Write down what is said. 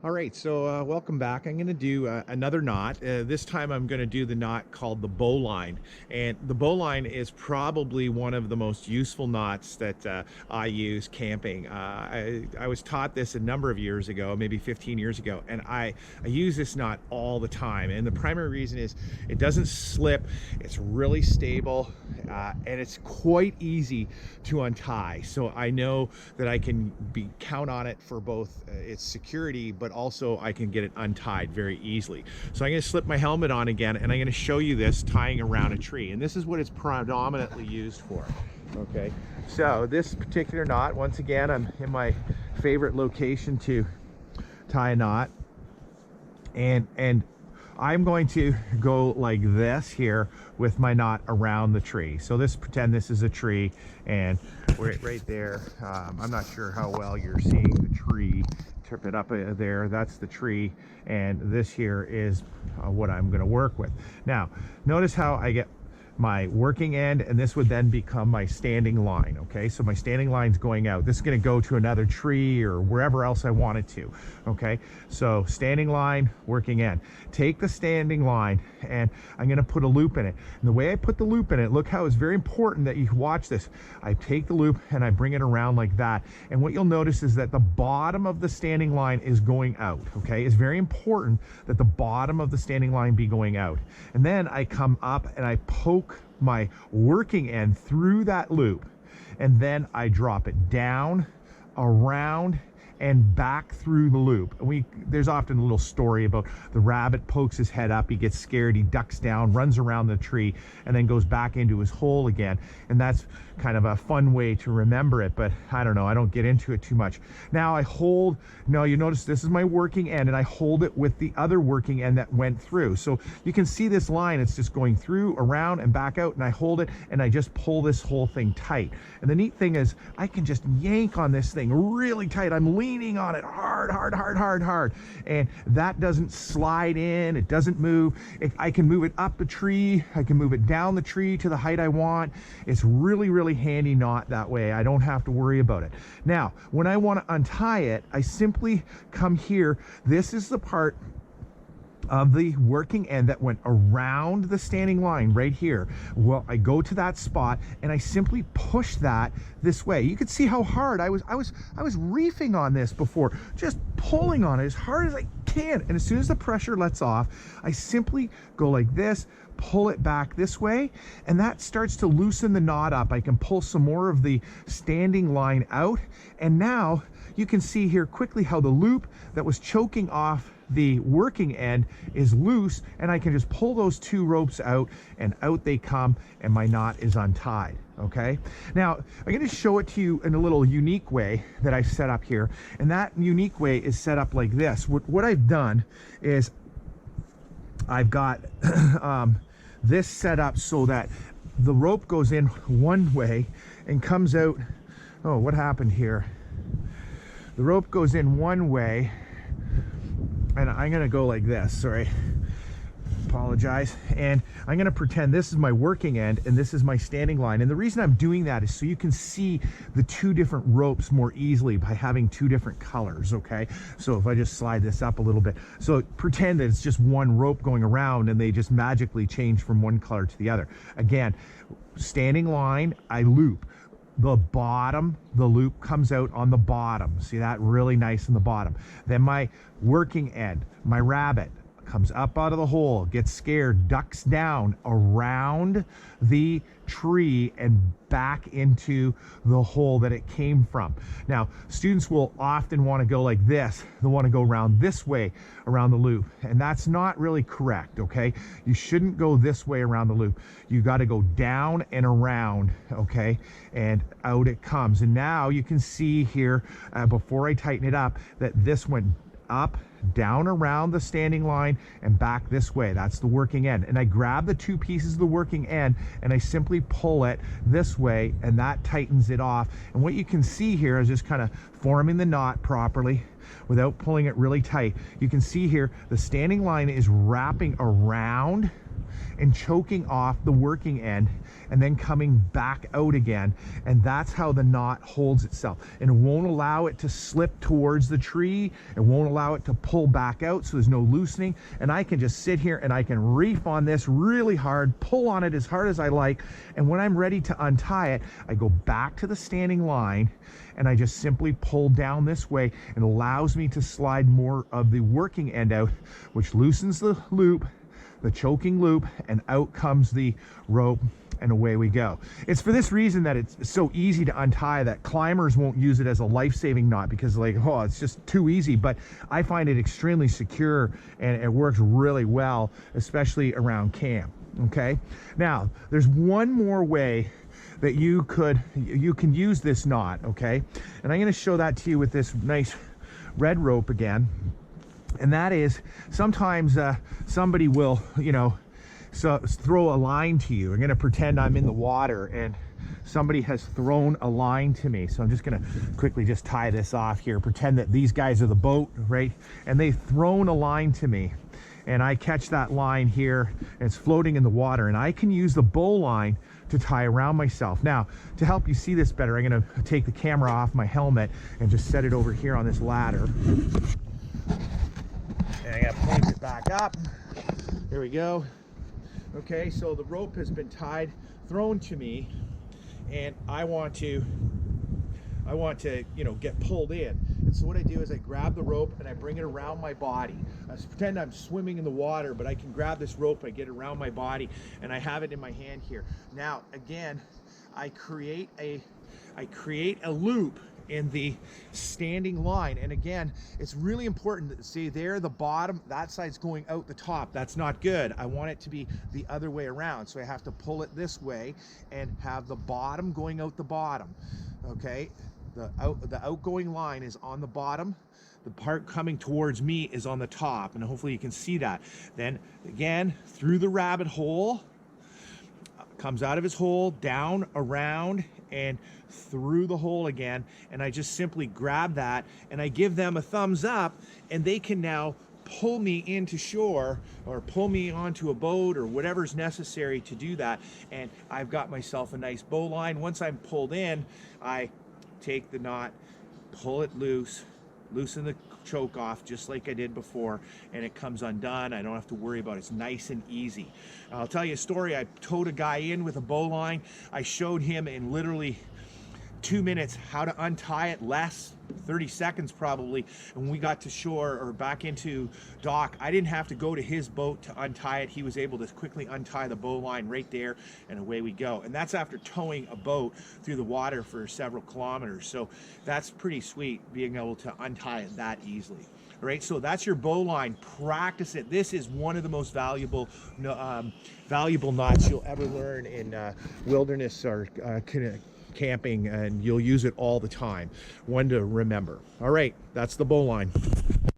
All right, so welcome back. I'm going to do another knot. This time I'm going to do the knot called the bowline. And the bowline is probably one of the most useful knots that I use camping. I was taught this a number of years ago, maybe 15 years ago, and I use this knot all the time. And the primary reason is it doesn't slip, it's really stable, and it's quite easy to untie. So I know that I can count on it for both its security, but also I can get it untied very easily. So I'm going to slip my helmet on again, and I'm going to show you this tying around a tree. And this is what it's predominantly used for. Okay, so this particular knot, once again, I'm in my favorite location to tie a knot, and I'm going to go like this here with my knot around the tree. So pretend this is a tree, and right there, I'm not sure how well you're seeing the tree. Trip it up there, that's the tree, and this here is what I'm going to work with. Now, notice how I get my working end, and this would then become my standing line. Okay, so my standing line's going out. This is going to go to another tree or wherever else I want it to. Okay, so standing line, working end. Take the standing line, and I'm going to put a loop in it. And the way I put the loop in it, look how it's very important that you watch this. I take the loop and I bring it around like that, and what you'll notice is that the bottom of the standing line is going out. Okay, it's very important that the bottom of the standing line be going out. And then I come up and I poke my working end through that loop, and then I drop it down, around, and back through the loop. And there's often a little story about the rabbit pokes his head up, he gets scared, he ducks down, runs around the tree, and then goes back into his hole again. And that's kind of a fun way to remember it, but I don't know, I don't get into it too much. Now you notice this is my working end, and I hold it with the other working end that went through. So you can see this line, it's just going through, around, and back out, and I hold it, and I just pull this whole thing tight. And the neat thing is I can just yank on this thing really tight. I'm leaning on it hard, and that doesn't slide in, it doesn't move. I can move it up the tree, I can move it down the tree to the height I want. It's really handy knot that way. I don't have to worry about it. Now, when I want to untie it, I simply come here. This is the part of the working end that went around the standing line right here. Well, I go to that spot and I simply push that this way. You can see how hard I was reefing on this before, just pulling on it as hard as I can. And as soon as the pressure lets off, I simply go like this, pull it back this way, and that starts to loosen the knot up. I can pull some more of the standing line out, and now you can see here quickly how the loop that was choking off the working end is loose, and I can just pull those two ropes out, and out they come, and my knot is untied. Okay, now I'm going to show it to you in a little unique way that I set up here, and that unique way is set up like this. What I've done is I've got this set up so that the rope goes in one way and comes out. Oh, what happened here? The rope goes in one way, and I'm gonna go like this, sorry, apologize, and I'm gonna pretend this is my working end and this is my standing line. And the reason I'm doing that is so you can see the two different ropes more easily by having two different colors. Okay, so if I just slide this up a little bit, so pretend that it's just one rope going around and they just magically change from one color to the other. Again, standing line, I loop the bottom, the loop comes out on the bottom. See that? Really nice in the bottom. Then my working end, my rabbit, comes up out of the hole, gets scared, ducks down around the tree and back into the hole that it came from. Now, students will often want to go like this. They'll want to go around this way around the loop, and that's not really correct. Okay, you shouldn't go this way around the loop. You got to go down and around. Okay, and out it comes. And now you can see here, before I tighten it up, that this went up, down around the standing line, and back this way. That's the working end. And I grab the two pieces of the working end and I simply pull it this way, and that tightens it off. And what you can see here is just kind of forming the knot properly without pulling it really tight. You can see here the standing line is wrapping around and choking off the working end and then coming back out again. And that's how the knot holds itself. And it won't allow it to slip towards the tree. It won't allow it to pull back out, so there's no loosening. And I can just sit here and I can reef on this really hard, pull on it as hard as I like. And when I'm ready to untie it, I go back to the standing line and I just simply pull down this way, and allows me to slide more of the working end out, which loosens the loop, the choking loop, and out comes the rope, and away we go. It's for this reason that it's so easy to untie that climbers won't use it as a life-saving knot, because like, oh, it's just too easy. But I find it extremely secure and it works really well, especially around camp. Okay, now there's one more way that you can use this knot. Okay, and I'm going to show that to you with this nice red rope again. And that is, sometimes somebody will, throw a line to you. I'm going to pretend I'm in the water and somebody has thrown a line to me. So I'm just going to quickly just tie this off here, pretend that these guys are the boat, right? And they've thrown a line to me, and I catch that line here, and it's floating in the water, and I can use the bowline to tie around myself. Now, to help you see this better, I'm going to take the camera off my helmet and just set it over here on this ladder. And I got to point it back up. There we go. Okay, so the rope has been tied, thrown to me, and I want to get pulled in. And so what I do is I grab the rope and I bring it around my body. I pretend I'm swimming in the water, but I can grab this rope, I get it around my body, and I have it in my hand here. Now, again, I create a loop in the standing line. And again, it's really important that, see there, the bottom, that side's going out the top. That's not good. I want it to be the other way around. So I have to pull it this way and have the bottom going out the bottom. Okay, the outgoing line is on the bottom. The part coming towards me is on the top, and hopefully you can see that. Then again, through the rabbit hole, comes out of his hole, down, around, and through the hole again. And I just simply grab that and I give them a thumbs up, and they can now pull me into shore or pull me onto a boat or whatever's necessary to do that. And I've got myself a nice bowline. Once I'm pulled in, I take the knot, pull it loose, loosen the choke off just like I did before, and it comes undone. I don't have to worry about it. It's nice and easy. I'll tell you a story. I towed a guy in with a bowline. I showed him in literally 2 minutes how to untie it, less 30 seconds probably. And when we got to shore or back into dock, I didn't have to go to his boat to untie it. He was able to quickly untie the bowline right there, and away we go. And that's after towing a boat through the water for several kilometers. So that's pretty sweet, being able to untie it that easily. All right, so that's your bowline. Practice it. This is one of the most valuable knots you'll ever learn in wilderness or camping, and you'll use it all the time. One to remember. All right, that's the bowline.